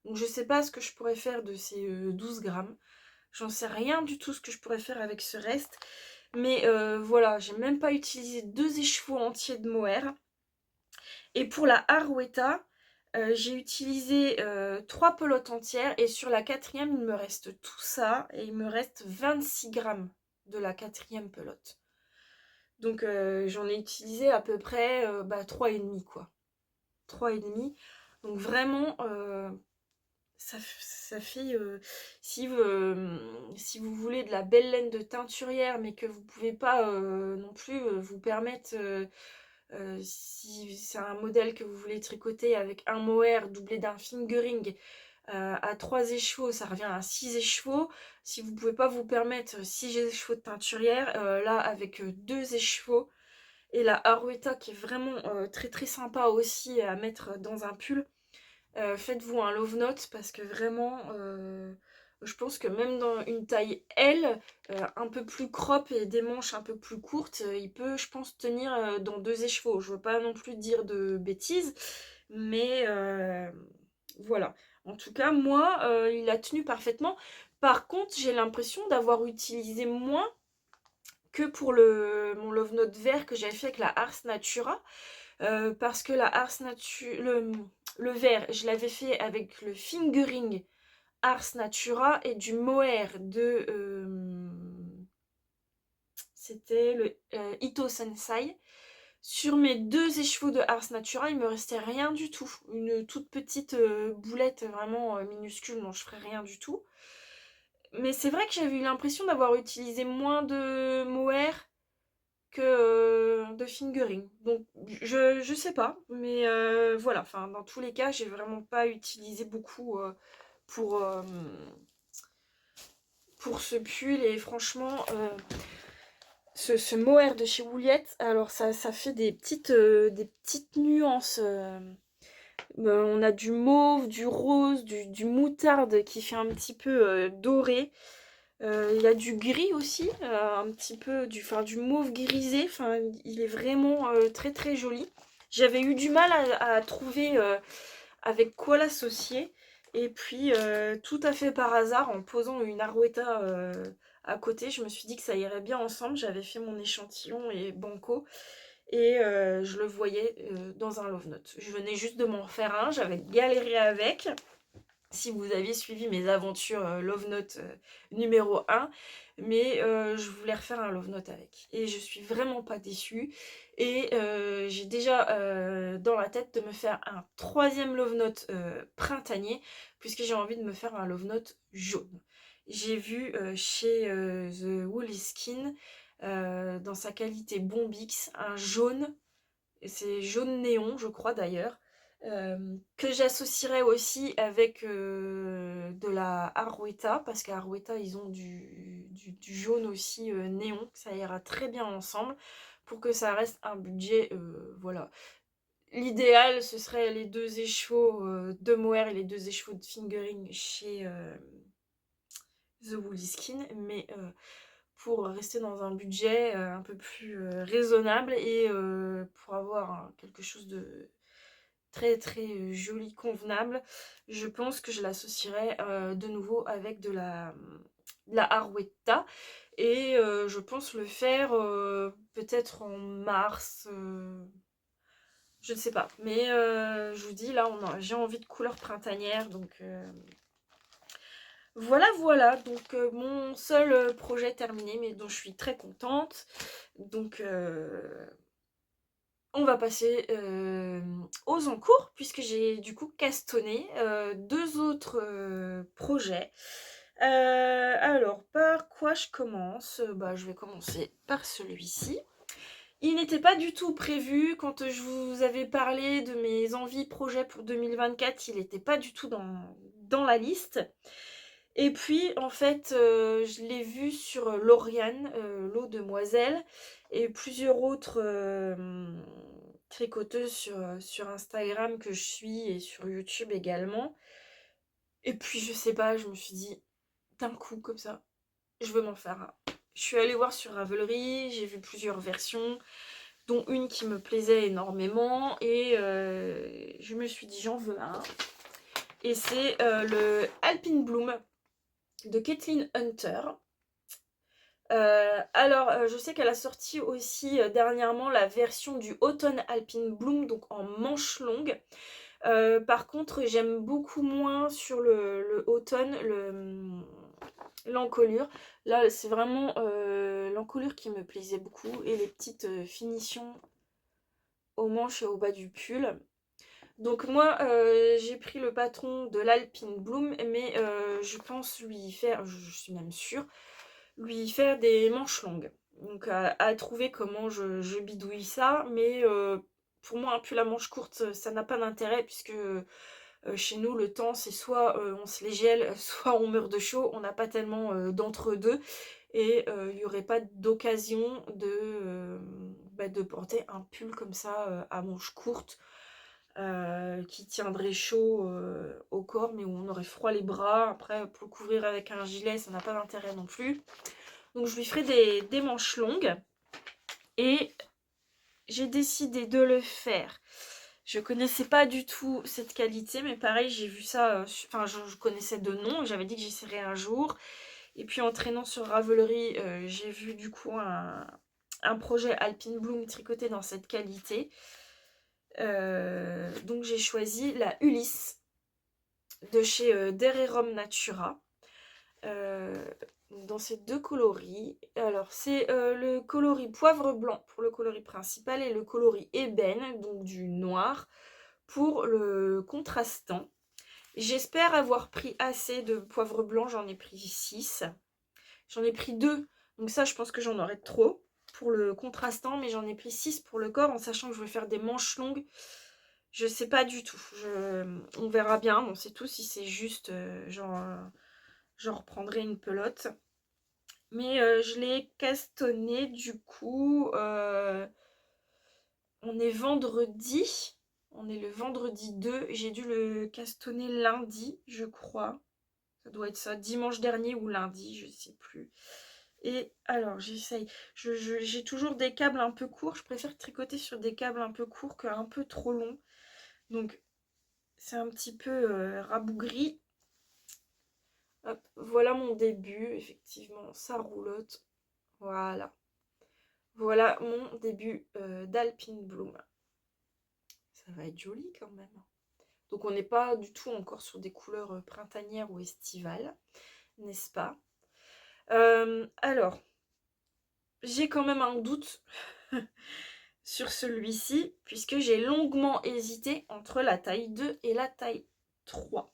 S2: Donc je sais pas ce que je pourrais faire de ces 12 grammes, j'en sais rien du tout ce que je pourrais faire avec ce reste, mais voilà, j'ai même pas utilisé 2 écheveaux entiers de mohair. Et pour la Arwetta, j'ai utilisé 3 pelotes entières et sur la quatrième il me reste tout ça et il me reste 26 grammes de la quatrième pelote. Donc j'en ai utilisé à peu près 3,5 quoi. 3,5. Donc vraiment ça fait, si vous voulez de la belle laine de teinturière, mais que vous pouvez pas non plus vous permettre, si c'est un modèle que vous voulez tricoter avec un mohair doublé d'un fingering à 3 écheveaux, ça revient à 6 écheveaux. Si vous pouvez pas vous permettre 6 écheveaux de teinturière, là avec 2 écheveaux et la Arouetta qui est vraiment très très sympa aussi à mettre dans un pull, faites-vous un love note parce que vraiment je pense que même dans une taille L, un peu plus crop et des manches un peu plus courtes, il peut, je pense, tenir dans 2 écheveaux. Je veux pas non plus dire de bêtises, mais voilà. En tout cas, moi, il a tenu parfaitement. Par contre, j'ai l'impression d'avoir utilisé moins que pour mon Love Note vert que j'avais fait avec la Ars Natura. Parce que la Ars Natura, le vert, je l'avais fait avec le fingering Ars Natura et du mohair de... c'était le Ito Sensei. Sur mes 2 écheveaux de Ars Natura, il me restait rien du tout. Une toute petite boulette vraiment minuscule, non, je ferais rien du tout. Mais c'est vrai que j'avais eu l'impression d'avoir utilisé moins de mohair que de fingering. Donc je sais pas, mais voilà, enfin dans tous les cas, j'ai vraiment pas utilisé beaucoup pour, euh, pour ce pull et franchement ce mohair de chez Wouliette, alors ça fait des petites nuances. On a du mauve, du rose, du moutarde qui fait un petit peu doré. Il y a du gris aussi, un petit peu du mauve grisé. Enfin, il est vraiment très très joli. J'avais eu du mal à trouver avec quoi l'associer. Et puis, tout à fait par hasard, en posant une Arouetta à côté, je me suis dit que ça irait bien ensemble. J'avais fait mon échantillon et banco. Et je le voyais dans un love note. Je venais juste de m'en faire un, j'avais galéré avec. Si vous aviez suivi mes aventures Love Note numéro 1, mais je voulais refaire un Love Note avec. Et je suis vraiment pas déçue. Et j'ai déjà dans la tête de me faire un 3e Love Note printanier, puisque j'ai envie de me faire un Love Note jaune. J'ai vu chez The Woolly Skin, dans sa qualité Bombix, un jaune, c'est jaune néon je crois d'ailleurs, que j'associerais aussi avec de la Arouetta, parce qu'à Arouetta ils ont du jaune aussi néon, ça ira très bien ensemble pour que ça reste un budget, voilà. L'idéal ce serait les 2 écheveaux de mohair et les 2 écheveaux de fingering chez The Woolly Skin, mais pour rester dans un budget un peu plus raisonnable et pour avoir quelque chose de très très joli, convenable, je pense que je l'associerai de nouveau avec de la Arouetta. Et je pense le faire peut-être en mars, je ne sais pas. Mais je vous dis, là, j'ai envie de couleur printanière, donc voilà, voilà. Donc mon seul projet terminé, mais dont je suis très contente. Donc on va passer aux encours, puisque j'ai du coup castonné 2 autres projets. Alors, par quoi je commence? Je vais commencer par celui-ci. Il n'était pas du tout prévu quand je vous avais parlé de mes envies projets pour 2024, il n'était pas du tout dans la liste. Et puis, en fait, je l'ai vu sur Lauriane, L'Eau Demoiselle, et plusieurs autres tricoteuses sur Instagram que je suis et sur YouTube également. Et puis, je sais pas, je me suis dit, d'un coup, comme ça, je veux m'en faire un. Je suis allée voir sur Ravelry, j'ai vu plusieurs versions, dont une qui me plaisait énormément, et je me suis dit, j'en veux un. Et c'est le Alpine Bloom de Kathleen Hunter. Alors, je sais qu'elle a sorti aussi dernièrement la version du Autumn Alpine Bloom, donc en manche longue. Par contre, j'aime beaucoup moins sur le Autumn l'encolure. Là, c'est vraiment l'encolure qui me plaisait beaucoup et les petites finitions aux manches et au bas du pull. Donc moi, j'ai pris le patron de l'Alpine Bloom, mais je pense lui faire, je suis même sûre, lui faire des manches longues. Donc à trouver comment je bidouille ça, mais pour moi, un pull à manches courtes, ça n'a pas d'intérêt puisque chez nous, le temps, c'est soit on se les gèle, soit on meurt de chaud. On n'a pas tellement d'entre-deux. Et il n'y aurait pas d'occasion de porter un pull comme ça à manches courtes qui tiendrait chaud au corps, mais où on aurait froid les bras. Après, pour le couvrir avec un gilet, ça n'a pas d'intérêt non plus. Donc je lui ferai des manches longues. Et j'ai décidé de le faire. Je connaissais pas du tout cette qualité, mais pareil, j'ai vu ça, enfin je connaissais de nom, et j'avais dit que j'essaierais un jour. Et puis en traînant sur Ravelry, j'ai vu du coup un projet Alpine Bloom tricoté dans cette qualité. Donc j'ai choisi la Ulysse de chez Dererom Natura. Dans ces deux coloris. Alors c'est le coloris poivre blanc pour le coloris principal et le coloris ébène, donc du noir, pour le contrastant. J'espère avoir pris assez de poivre blanc, j'en ai pris 6. J'en ai pris 2, donc ça je pense que j'en aurais trop pour le contrastant, mais j'en ai pris 6 pour le corps, en sachant que je vais faire des manches longues. Je sais pas du tout, on verra bien, on sait tout si c'est juste j'en reprendrai une pelote. Mais je l'ai castonné du coup. On est vendredi. On est le vendredi 2. J'ai dû le castonner lundi, je crois. Ça doit être ça, dimanche dernier ou lundi, je sais plus. Et alors, j'essaye. J'ai toujours des câbles un peu courts. Je préfère tricoter sur des câbles un peu courts qu'un peu trop longs. Donc, c'est un petit peu rabougri. Hop, voilà mon début. Effectivement, ça roulotte. Voilà. Voilà mon début d'Alpine Bloom. Ça va être joli quand même. Donc on n'est pas du tout encore sur des couleurs printanières ou estivales, n'est-ce pas? Alors, j'ai quand même un doute sur celui-ci, puisque j'ai longuement hésité entre la taille 2 et la taille 3.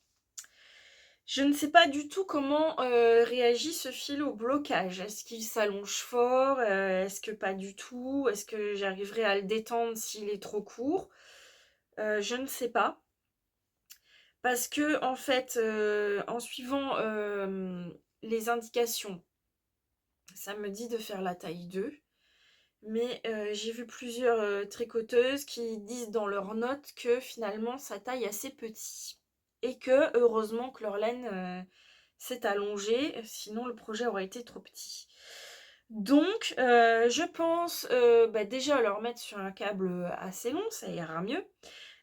S2: Je ne sais pas du tout comment réagit ce fil au blocage. Est-ce qu'il s'allonge fort? Est-ce que pas du tout? Est-ce que j'arriverai à le détendre s'il est trop court? Je ne sais pas. Parce que, en fait, en suivant les indications, ça me dit de faire la taille 2. Mais j'ai vu plusieurs tricoteuses qui disent dans leurs notes que finalement sa taille est assez petit. Et que heureusement que leur laine s'est allongée, sinon le projet aurait été trop petit. Donc je pense déjà leur mettre sur un câble assez long, ça ira mieux.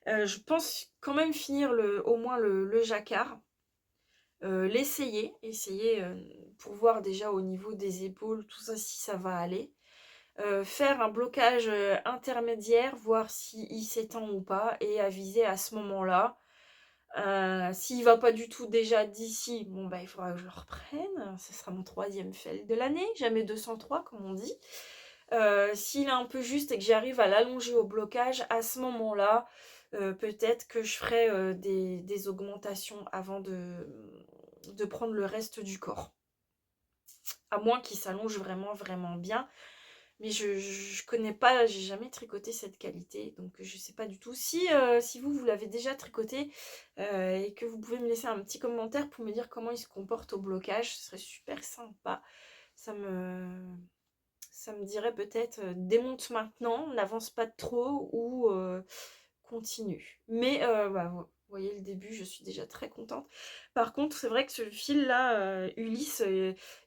S2: Je pense quand même finir au moins le jacquard. Essayer pour voir déjà au niveau des épaules, tout ça, si ça va aller. Faire un blocage intermédiaire, voir s'il s'étend ou pas, et aviser à ce moment-là. S'il va pas du tout déjà d'ici, bon bah il faudra que je le reprenne. Ce sera mon 3e fail de l'année, jamais 203 comme on dit. S'il est un peu juste et que j'arrive à l'allonger au blocage, à ce moment-là, peut-être que je ferai des augmentations avant de prendre le reste du corps. À moins qu'il s'allonge vraiment, vraiment bien. Mais je connais pas, j'ai jamais tricoté cette qualité, donc je sais pas du tout. Si vous l'avez déjà tricoté et que vous pouvez me laisser un petit commentaire pour me dire comment il se comporte au blocage, ce serait super sympa. Ça me dirait peut-être démonte maintenant, n'avance pas trop ou continue. Mais vous voyez le début, je suis déjà très contente. Par contre, c'est vrai que ce fil-là, Ulysse,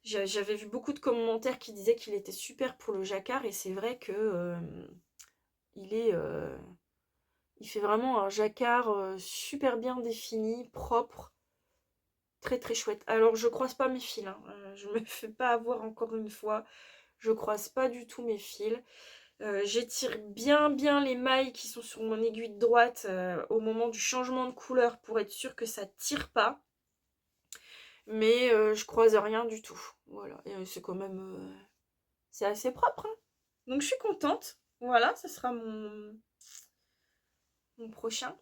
S2: j'avais vu beaucoup de commentaires qui disaient qu'il était super pour le jacquard, et c'est vrai que il fait vraiment un jacquard super bien défini, propre, très très chouette. Alors, je croise pas mes fils, hein. Je me fais pas avoir encore une fois. Je croise pas du tout mes fils. J'étire bien les mailles qui sont sur mon aiguille de droite au moment du changement de couleur pour être sûre que ça tire pas. Mais je croise rien du tout. Voilà, et c'est quand même... c'est assez propre, hein. Donc je suis contente. Voilà, ce sera mon prochain.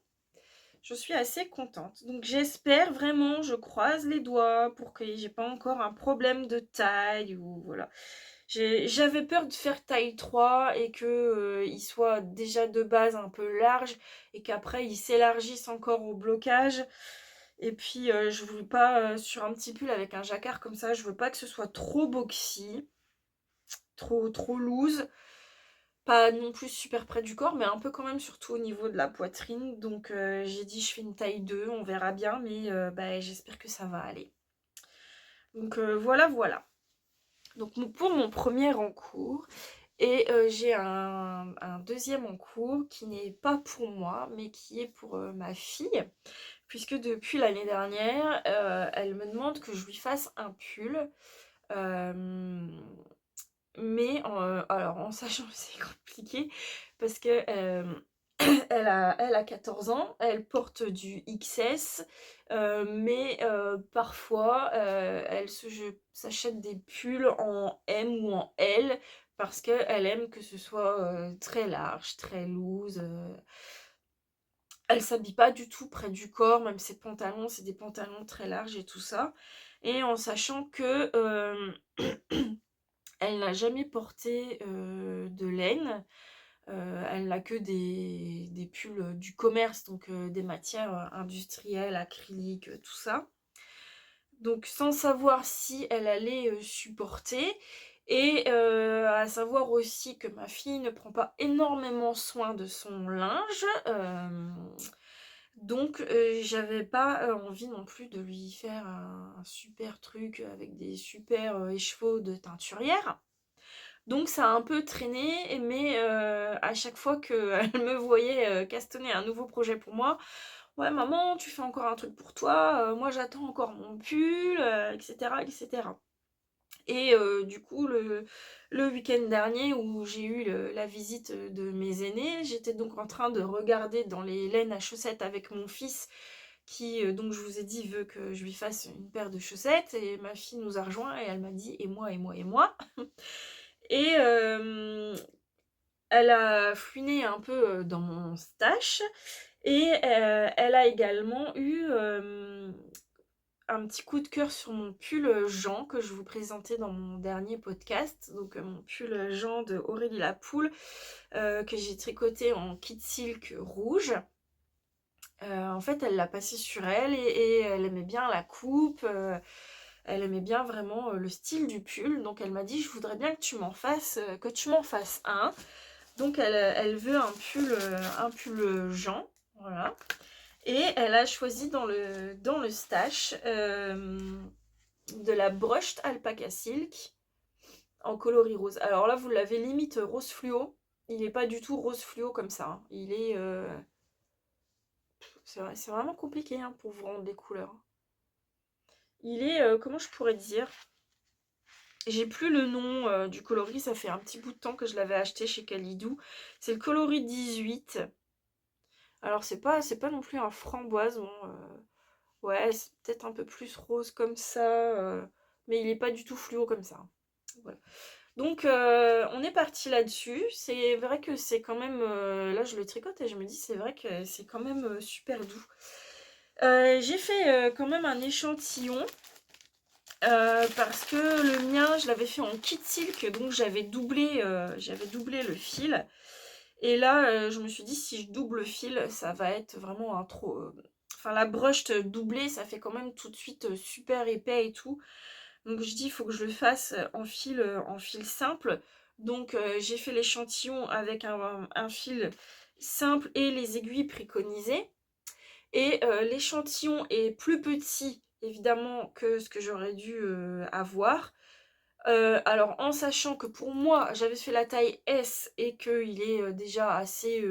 S2: Je suis assez contente. Donc j'espère vraiment, je croise les doigts pour que j'ai pas encore un problème de taille ou voilà. J'avais peur de faire taille 3 et que, il soit déjà de base un peu large et qu'après il s'élargisse encore au blocage. Et puis, je veux pas, sur un petit pull avec un jacquard comme ça, je veux pas que ce soit trop boxy, trop loose. Pas non plus super près du corps, mais un peu quand même, surtout au niveau de la poitrine. Donc j'ai dit je fais une taille 2, on verra bien, mais bah, j'espère que ça va aller. Donc voilà, voilà. Donc pour mon premier en cours, et j'ai un deuxième en cours qui n'est pas pour moi, mais qui est pour ma fille, puisque depuis l'année dernière, elle me demande que je lui fasse un pull. euh, mais alors en sachant que c'est compliqué, parce que elle a 14 ans, elle porte du XS, mais parfois s'achète des pulls en M ou en L parce qu'elle aime que ce soit très large, très loose. Elle s'habille pas du tout près du corps, même ses pantalons, c'est des pantalons très larges et tout ça. Et en sachant que elle n'a jamais porté de laine. Elle n'a que des pulls du commerce, donc des matières industrielles, acryliques, tout ça. Donc sans savoir si elle allait supporter. Et à savoir aussi que ma fille ne prend pas énormément soin de son linge. Donc j'avais pas envie non plus de lui faire un super truc avec des super écheveaux de teinturière. Donc ça a un peu traîné, mais à chaque fois qu'elle me voyait castonner un nouveau projet pour moi, ouais maman, tu fais encore un truc pour toi, moi j'attends encore mon pull, etc., etc. Et du coup, le week-end dernier où j'ai eu la visite de mes aînés, j'étais donc en train de regarder dans les laines à chaussettes avec mon fils qui, donc je vous ai dit, veut que je lui fasse une paire de chaussettes, et ma fille nous a rejoints et elle m'a dit et moi, et moi, et moi. Et elle a fouiné un peu dans mon stash et elle a également eu un petit coup de cœur sur mon pull Jean que je vous présentais dans mon dernier podcast. Donc mon pull Jean de Aurélie Lapoule que j'ai tricoté en kit silk rouge. En fait, elle l'a passé sur elle et elle aimait bien la coupe. Elle aimait bien vraiment le style du pull. Donc elle m'a dit je voudrais bien que tu m'en fasses, un. Donc elle veut un pull Jean, voilà. Et elle a choisi dans le stash de la brushed alpaca silk en coloris rose. Alors là, vous l'avez limite rose fluo. Il n'est pas du tout rose fluo comme ça, hein. Il est... c'est vraiment compliqué hein, pour vous rendre les couleurs. Il est... comment je pourrais dire? J'ai plus le nom du coloris, ça fait un petit bout de temps que je l'avais acheté chez Kalidou. C'est le coloris 18. Alors c'est pas non plus un framboise, bon, ouais, c'est peut-être un peu plus rose comme ça, mais il n'est pas du tout fluo comme ça. Voilà. Donc on est parti là-dessus. C'est vrai que c'est quand même, là je le tricote et je me dis c'est vrai que c'est quand même super doux. J'ai fait quand même un échantillon. Parce que le mien, je l'avais fait en kit silk, donc j'avais doublé le fil. Et là, je me suis dit, si je double le fil, ça va être vraiment un trop... Enfin, la brushed doublée, ça fait quand même tout de suite super épais et tout. Donc je dis, il faut que je le fasse en fil simple. Donc j'ai fait l'échantillon avec un fil simple et les aiguilles préconisées. Et l'échantillon est plus petit, évidemment, que ce que j'aurais dû avoir. Alors, en sachant que pour moi, j'avais fait la taille S et qu'il est déjà assez...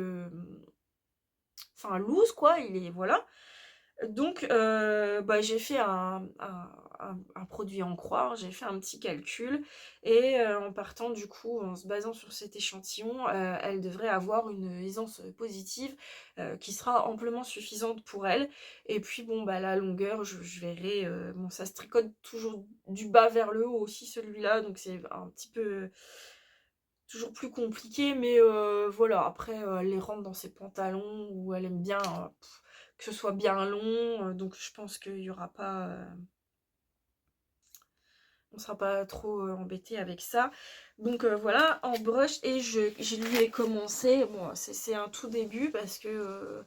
S2: Enfin, loose, quoi. Il est... Voilà. Donc, bah, j'ai fait un produit en croix, j'ai fait un petit calcul, et en partant du coup, en se basant sur cet échantillon, elle devrait avoir une aisance positive qui sera amplement suffisante pour elle. Et puis bon, bah la longueur, je verrai, bon ça se tricote toujours du bas vers le haut aussi celui-là, donc c'est un petit peu toujours plus compliqué, mais voilà, après elle les rentre dans ses pantalons, ou elle aime bien... que ce soit bien long, donc je pense qu'il y aura pas... on sera pas trop embêté avec ça. Donc voilà, en brush, et je lui ai commencé, bon c'est un tout début parce que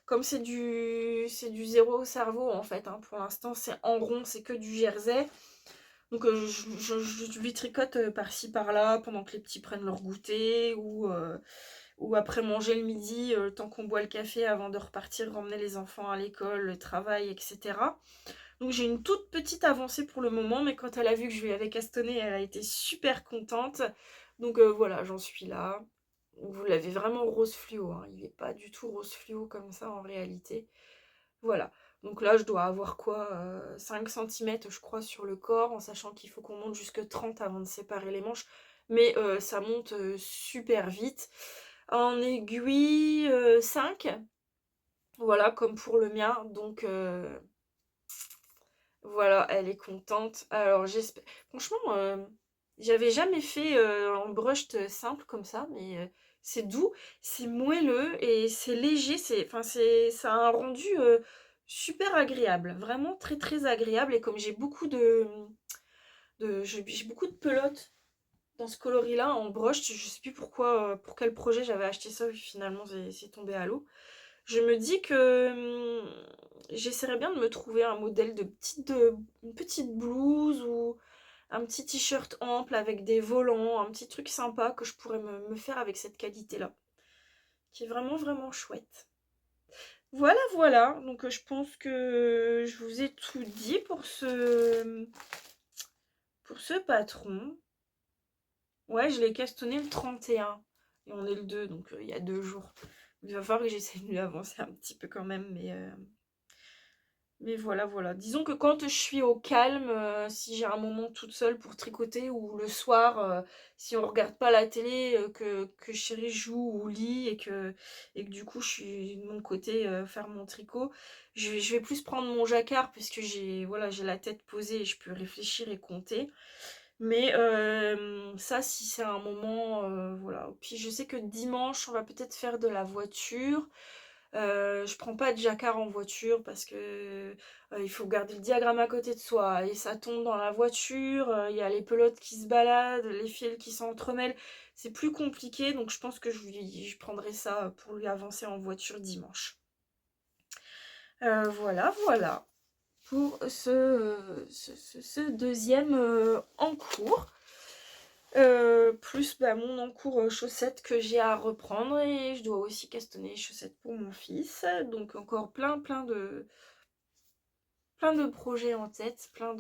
S2: comme c'est du zéro cerveau en fait, hein, pour l'instant c'est en rond, c'est que du jersey. Donc je lui tricote par-ci par-là pendant que les petits prennent leur goûter, ou après manger le midi, le temps qu'on boit le café avant de repartir ramener les enfants à l'école, le travail, etc. Donc j'ai une toute petite avancée pour le moment, mais quand elle a vu que je lui avais castonné, elle a été super contente. Donc voilà, j'en suis là. Vous l'avez vraiment rose fluo, hein. Il n'est pas du tout rose fluo comme ça en réalité. Voilà. Donc là, je dois avoir quoi, 5 cm je crois sur le corps, en sachant qu'il faut qu'on monte jusque 30 avant de séparer les manches. Mais ça monte super vite. En aiguille, 5. Voilà, comme pour le mien. Donc... voilà, elle est contente. Alors j'espère... Franchement, j'avais jamais fait en brush simple comme ça, mais c'est doux, c'est moelleux et c'est léger. Enfin, ça a un rendu super agréable, vraiment très très agréable. Et comme j'ai beaucoup j'ai beaucoup de pelotes dans ce coloris-là en brush, je sais plus pourquoi, pour quel projet j'avais acheté ça, finalement c'est tombé à l'eau. Je me dis que j'essaierais bien de me trouver un modèle une petite blouse ou un petit t-shirt ample avec des volants, un petit truc sympa que je pourrais me faire avec cette qualité-là, qui est vraiment vraiment chouette. Voilà, voilà, donc je pense que je vous ai tout dit pour ce patron. Ouais, je l'ai castonné le 31 et on est le 2, donc il y a 2 jours. Il va falloir que j'essaie de lui avancer un petit peu quand même, mais voilà, voilà. Disons que quand je suis au calme, si j'ai un moment toute seule pour tricoter, ou le soir, si on regarde pas la télé, que chérie joue ou lit, et que du coup je suis de mon côté faire mon tricot, je vais plus prendre mon jacquard puisque voilà, j'ai la tête posée et je peux réfléchir et compter. Mais ça, si c'est un moment, voilà. Puis je sais que dimanche, on va peut-être faire de la voiture. Je prends pas de jacquard en voiture parce que il faut garder le diagramme à côté de soi et ça tombe dans la voiture, il y a les pelotes qui se baladent, les fils qui s'entremêlent, c'est plus compliqué, donc je pense que je prendrai ça pour lui avancer en voiture dimanche. Voilà, voilà pour ce deuxième en cours. Plus mon encours chaussettes que j'ai à reprendre, et je dois aussi castonner les chaussettes pour mon fils. Donc encore plein de projets en tête, plein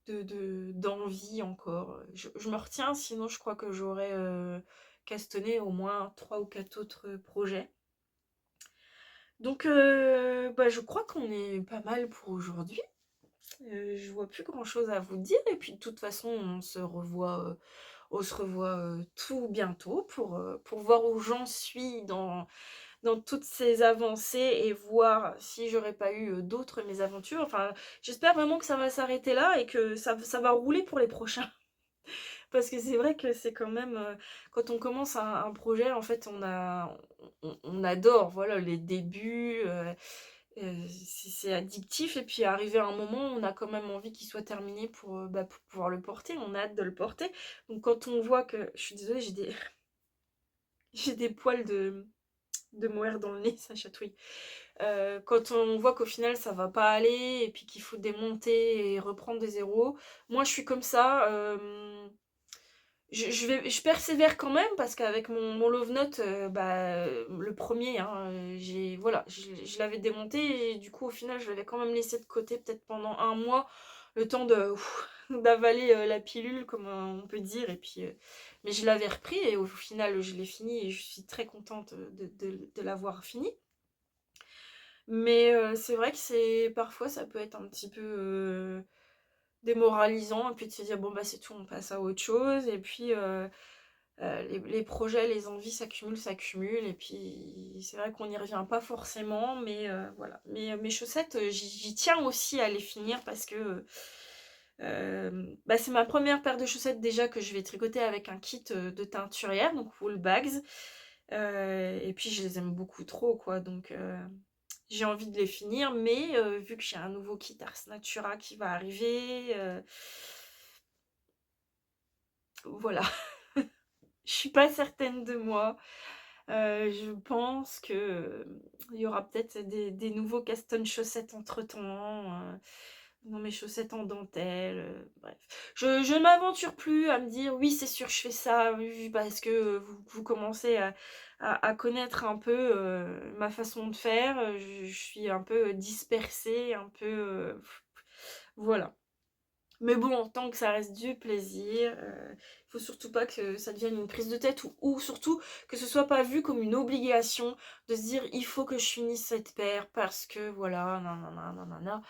S2: d'envie encore. Je me retiens, sinon je crois que j'aurais castonné au moins 3 ou 4 autres projets. Donc je crois qu'on est pas mal pour aujourd'hui. Je vois plus grand chose à vous dire, et puis de toute façon on se revoit tout bientôt pour voir où j'en suis dans toutes ces avancées, et voir si j'aurais pas eu d'autres mésaventures. Enfin, j'espère vraiment que ça va s'arrêter là et que ça va rouler pour les prochains. Parce que c'est vrai que c'est quand même... quand on commence un projet, en fait, on adore, voilà, les débuts... c'est addictif, et puis arrivé à un moment, on a quand même envie qu'il soit terminé pour pouvoir le porter, on a hâte de le porter. Donc quand on voit que... Je suis désolée, j'ai des poils de mohair dans le nez, ça chatouille. Quand on voit qu'au final ça va pas aller, et puis qu'il faut démonter et reprendre de zéro, moi je suis comme ça. Je persévère quand même, parce qu'avec mon love note, le premier, hein, voilà, je l'avais démonté, et du coup au final je l'avais quand même laissé de côté peut-être pendant un mois, le temps d'avaler la pilule, comme on peut dire, et puis mais je l'avais repris, et au final je l'ai fini, et je suis très contente de l'avoir fini. Mais c'est vrai que parfois ça peut être un petit peu démoralisant, et puis de se dire bon bah c'est tout, on passe à autre chose, et puis les projets, les envies s'accumulent, et puis c'est vrai qu'on n'y revient pas forcément, mais voilà. Mais mes chaussettes, j'y tiens aussi à les finir, parce que c'est ma première paire de chaussettes déjà que je vais tricoter avec un kit de teinturière, donc Wool Bags, et puis je les aime beaucoup trop, quoi, donc j'ai envie de les finir, mais vu que j'ai un nouveau kit Ars Natura qui va arriver, voilà. Je suis pas certaine de moi. Je pense que, il y aura peut-être des nouveaux castons chaussettes entre-temps, dans mes chaussettes en dentelle, bref. Je ne m'aventure plus à me dire: «Oui, c'est sûr, je fais ça», oui, parce que, vous commencez à connaître un peu, ma façon de faire, je suis un peu dispersée, un peu, voilà. Mais bon, tant que ça reste du plaisir, faut surtout pas que ça devienne une prise de tête ou surtout que ce soit pas vu comme une obligation de se dire: «Il faut que je finisse cette paire parce que voilà, nanana, nanana».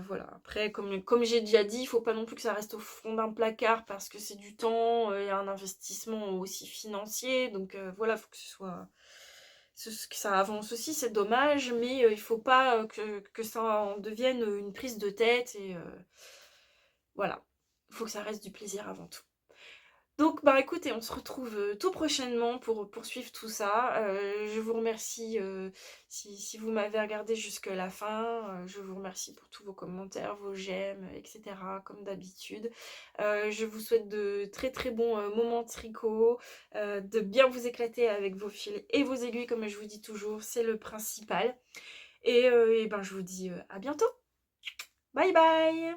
S2: Voilà, après comme j'ai déjà dit, il faut pas non plus que ça reste au fond d'un placard parce que c'est du temps, il y a un investissement aussi financier donc voilà, faut que ce soit que ça avance aussi, c'est dommage, mais il faut pas, que ça en devienne, une prise de tête et voilà. Il faut que ça reste du plaisir avant tout. Donc, bah, écoutez, on se retrouve, tout prochainement pour poursuivre tout ça. Je vous remercie, si vous m'avez regardé jusque la fin. Je vous remercie pour tous vos commentaires, vos j'aime, et cetera, comme d'habitude. Je vous souhaite de très, très bons, moments de tricot, de bien vous éclater avec vos fils et vos aiguilles, comme je vous dis toujours, c'est le principal. Et ben, je vous dis, à bientôt. Bye bye!